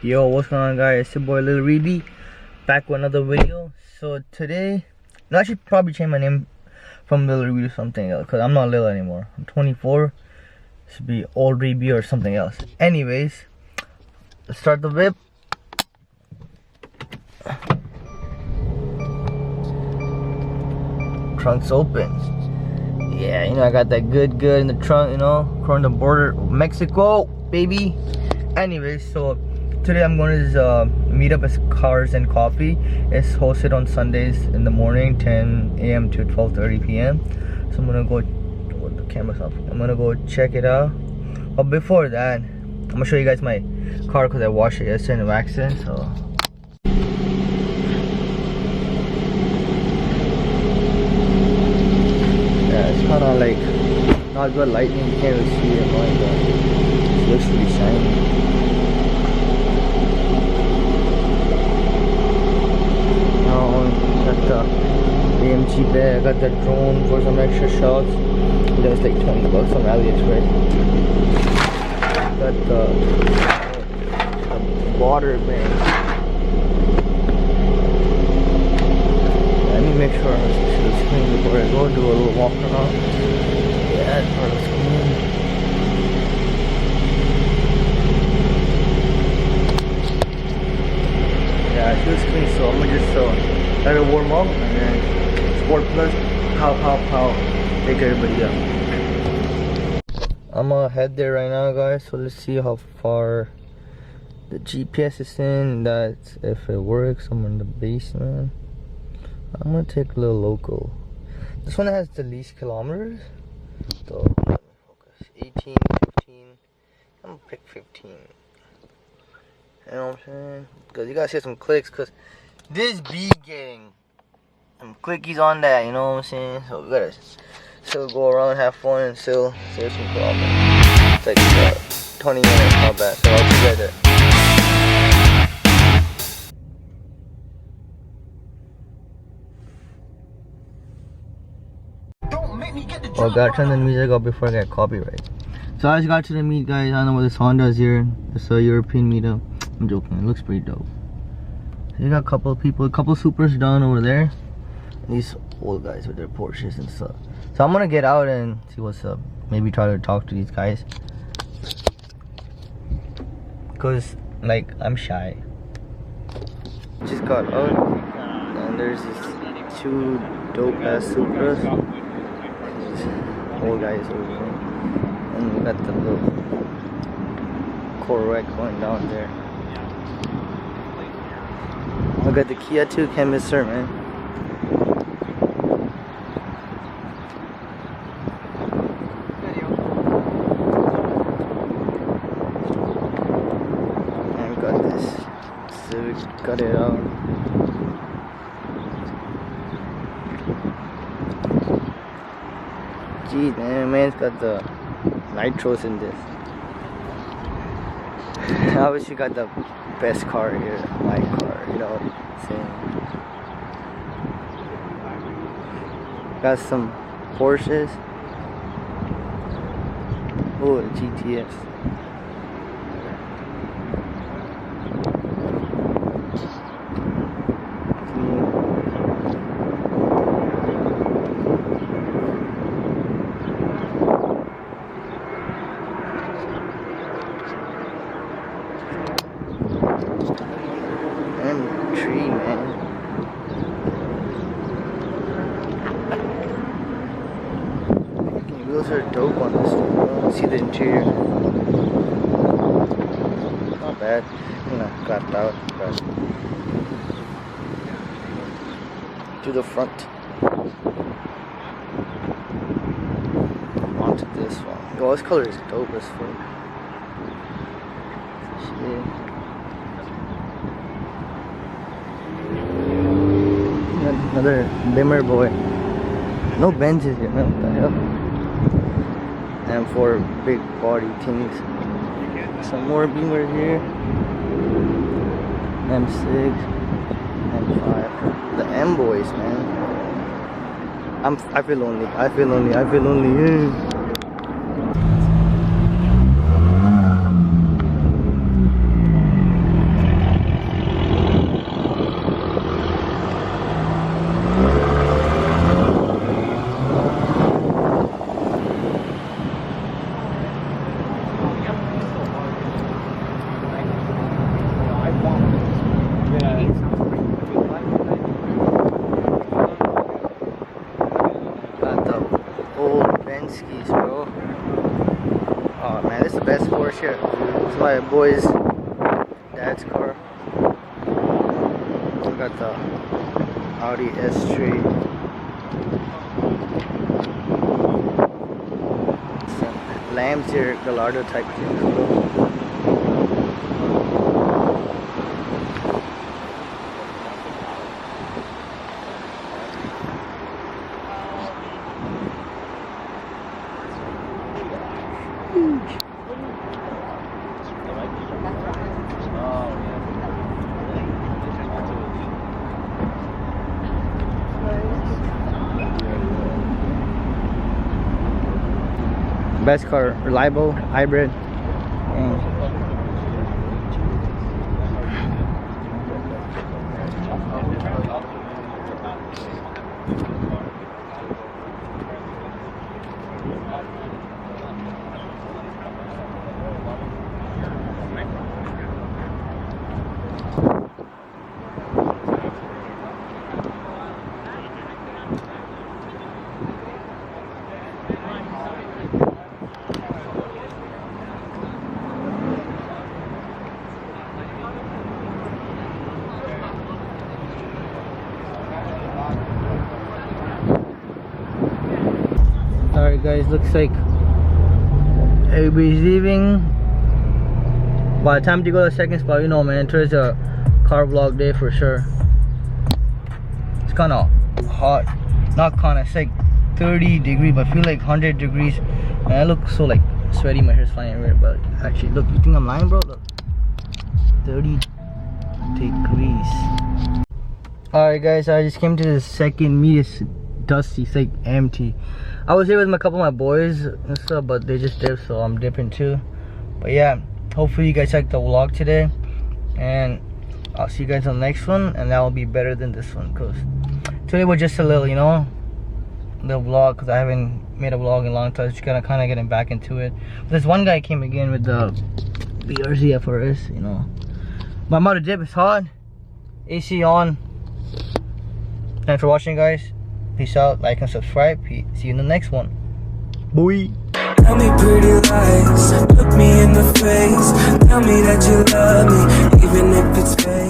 Yo, what's going on, guys? It's your boy Lil Reedy, back with another video. So today, I should probably change my name from Lil Reedy to something else, because I'm not Lil anymore. I'm 24. This should be Old Reedy or something else. Anyways, let's start the whip. Trunk's open. Yeah, you know, I got that good in the trunk, you know, across the border of Mexico, baby. Anyways, so today I'm going to meet up at CarsnCoffee. It's hosted on Sundays in the morning, 10 a.m. to 12:30 p.m. So I'm gonna go. What, the camera's off. I'm gonna go check it out. But before that, I'm gonna show you guys my car because I washed it yesterday and waxed it. So. Yeah, it's kind of like not good lighting. You can't really see it, but it looks really shiny. Got the AMG bag, I got the drone for some extra shots. That's like 20 bucks on AliExpress. Got the water bag. Let me make sure I see the screen before I go do a little walk around. Yeah, that's part of the screen. Yeah, I see the screen, so I'm gonna just let it warm up and then Sport Plus, pow, take everybody up. I'm gonna head there right now, guys, so let's see how far the GPS is in, that if it works. I'm in the basement. I'm gonna take a little local. This one has the least kilometers, so let me focus. 18, 15, I'm gonna pick 15. You know what I'm saying? Because you gotta see some clicks, because this be getting some clickies on that, you know what I'm saying? So we gotta still go around, have fun, and still some problem. It's like 20 minutes, not bad. So I'll see you guys there. Well, I gotta turn the music up before I get copyright. So I just got to the meet, guys. I don't know what this Honda is here. It's a European meetup. I'm joking, it looks pretty dope. You got a couple of people, a couple of supers down over there. These old guys with their Porsches and stuff. So I'm gonna get out and see what's up. Maybe try to talk to these guys. Cause like I'm shy. Just got out and there's these two dope ass supers. These old guys over there. And we got the little Corvette going down there. I got the Kia too, can't miss her, man. And we got this Civic, got it out. Jeez, man's got the nitros in this. Obviously got the best car here, my car, you know what I'm saying? Got some Porsches. Oh, the GTS. Tree, man. Fucking wheels are dope on this thing, bro. See the interior. Not bad. You know, got out, but to the front. Onto this one. Oh, this color is dope as fuck. Shit. Another Bimmer boy. No Benzes here, man. What the hell? And for big body things. Some more Beamers here. M6, M5. The M boys, man. I feel lonely. Yeah. Penskes, bro. Oh man, this is the best Porsche here. It's my boy's dad's car. I got the Audi S3. Some lamps here, Gallardo type things, bro. Best car, reliable, hybrid. Alright guys, looks like everybody's leaving. By the time to go to the second spot, you know man, today's a car vlog day for sure. It's kinda hot. Not kinda, it's like 30 degrees, but I feel like 100 degrees. And I look so like sweaty, my hair's flying everywhere. But actually, look, you think I'm lying, bro? Look, 30 degrees. Alright guys, I just came to the second meet. It's dusty, it's like empty. I was here with a couple of my boys and stuff, but they just dipped, so I'm dipping too. But yeah, hopefully you guys liked the vlog today, and I'll see you guys on the next one, and that will be better than this one, because today was just a little, you know, little vlog, because I haven't made a vlog in a long time. Just kind of getting back into it. But this one guy came again with the BRZ FRS, you know. But I'm out of dip, it's hot, AC on. Thanks for watching, guys. Peace out, like and subscribe. See you in the next one. Boy. Tell me pretty lies, look me in the face. Tell me that you love me, even if it's fake.